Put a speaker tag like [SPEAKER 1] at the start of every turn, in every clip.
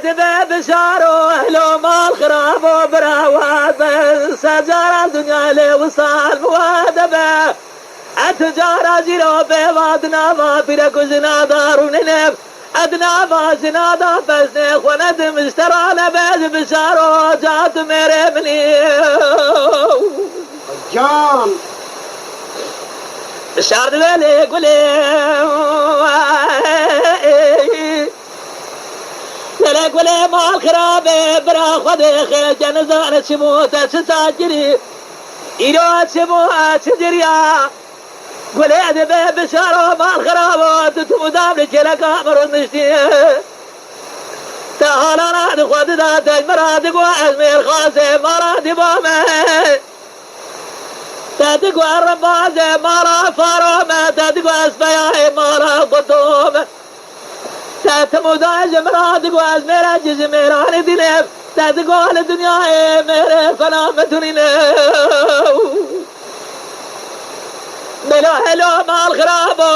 [SPEAKER 1] ادبه بشار واهل مال خراب وبراوات سجار الدنيا له وصال موادبه اتجار جيرو بوادنا ما بيرك زنادار وننب ادنا ما زنادا بس خوند مشترى لباز بشار جات میرے منی
[SPEAKER 2] جان
[SPEAKER 1] بشار دلي قولي دلي قولي مال خرابه برا خود خيل جنزان شموت تساجري إيرو شموت تجريا قولي ادبه بشار مال خرابه تتمدام لك امر نشتي تعالى راد خود ذات مراد وازمير خاصه مراد بامه تدقوا الرباز مرا فرومه تدقوا اسبياء مرا قدومه تتمو داج مرادقوا ازمير جزميراني دينيف تدقوا الدنيا ميري فنامتنينه ملو هلو مال خرابو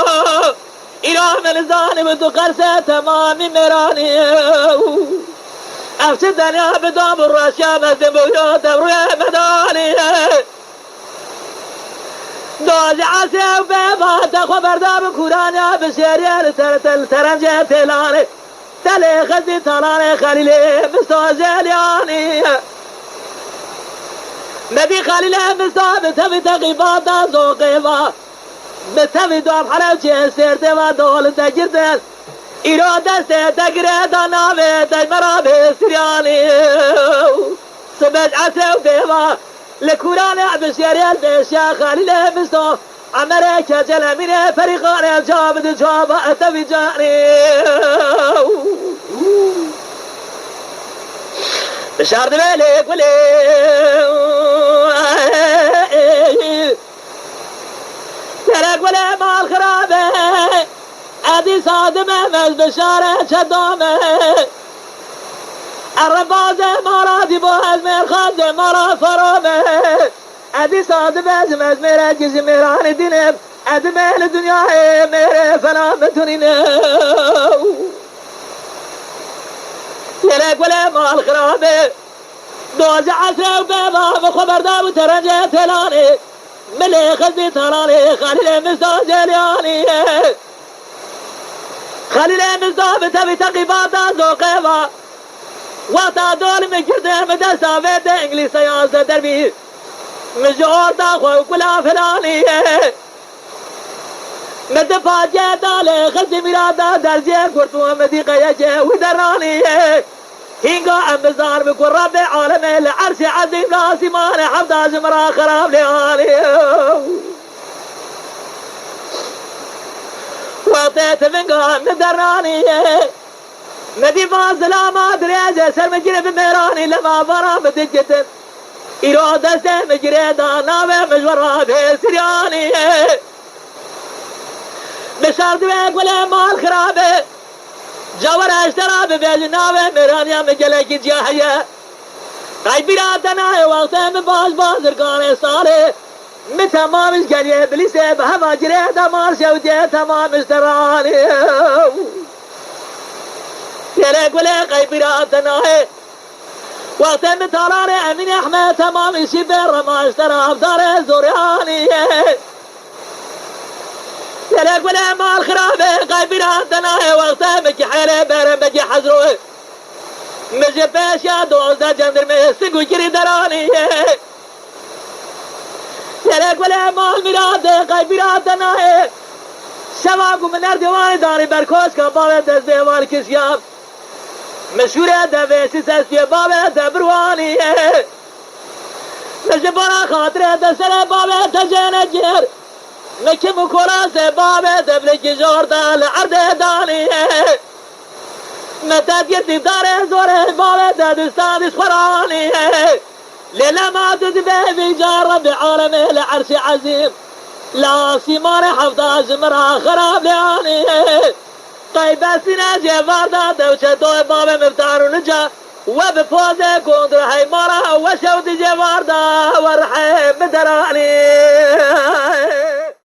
[SPEAKER 1] إله من الظالم تقرسه تمامي ميراني أفسد دنيا بدوم الرشا مزدن بيوت بروي مداني دوز عسى وبيضا تخبر داب كورانيا بسيريا ترنجة تلاني تلي خزي تلاني خليلي مستوزيلياني مدي خليلي مستوى بتبي تقيباتا زوقيبا بتبي دوب حلوشي سيرتي ودول تجردن إيرو دستي تقريدا نامي تجمرا بسرياني سبج عسى وبيضا لكورانيا بسيريا البيشيا خليلي مستوى أمريكا جلميني فريقاني جابد جابا أتبي جاني بشار دبالي قولي تلك قولي مال خرابي أدي صادمة مز بشارة شدامة الربازة مرادي بوهز مير خازة مرا فرامة أدي صادمة مز مير جزي ميراني دينب أدي ميل الدنيا مير فلامتنينه تلك قولي مال خرابي دوز عسى وبيضا بخبر داب ترنجة تلاني ملي خزي تلاني خليلي مستوزيلياني خليلي مستوى تبي تقيباتا زوقيبا وقتا دول مجرده مدرسة بيت انجليسا ياسا دربي مجور داخل كلا فلاني مدفع جيدالي خزي ميرادا درجي كورتو مديقة يجي ودراني هنگا امزار بكون رب عالمي العرش عظيم لاسمان حمدا زمرا خراب ليالي وطيت منقا مدراني مدي فاصلة ما دريجة سر مجري بميراني لما فرا بدجة إرادة سر مجري دانا بمجورا بسرياني بشارد بيقولي مال خرابي جاور اشترى ببيجناوه ميرانيا مجلكي جاهية قايد براتنا وقتها من باز رقاني صالي من تمام الجريه بليسه بهما جريه دمار شوديه تمام اشتراني يليك ولي قايد براتنا وقتها من طاراني امين احمد تمام شبير ما اشترى بدار زورياني يليك ولا مال خرابي قايبنا دناي وقتها مجي حيلي بيرن مجي حزروي مجي بيشا دوزا جندر ميستقو جري دراني يليك ولا مال مراد قايبنا دناي شواقو من اردواني داري بركوش كان بابا دز ديوان كشياب مشهورة دويسي سسي بابا دبرواني مجي برا خاطرة دسر بابا تجينا جير نكم كراسة بابا دبلك جوردا العرض داني متى جدي دار زور بابا دستان خراني ليلة ما تدبه في جار بعالم العرش عظيم لا سيمان حفظ زمرا خراب لاني طيب سنا جواردا دوشة دو بابا مفتار نجا وبفوزة كوندر هاي مرا وشود جواردا ورحم دراني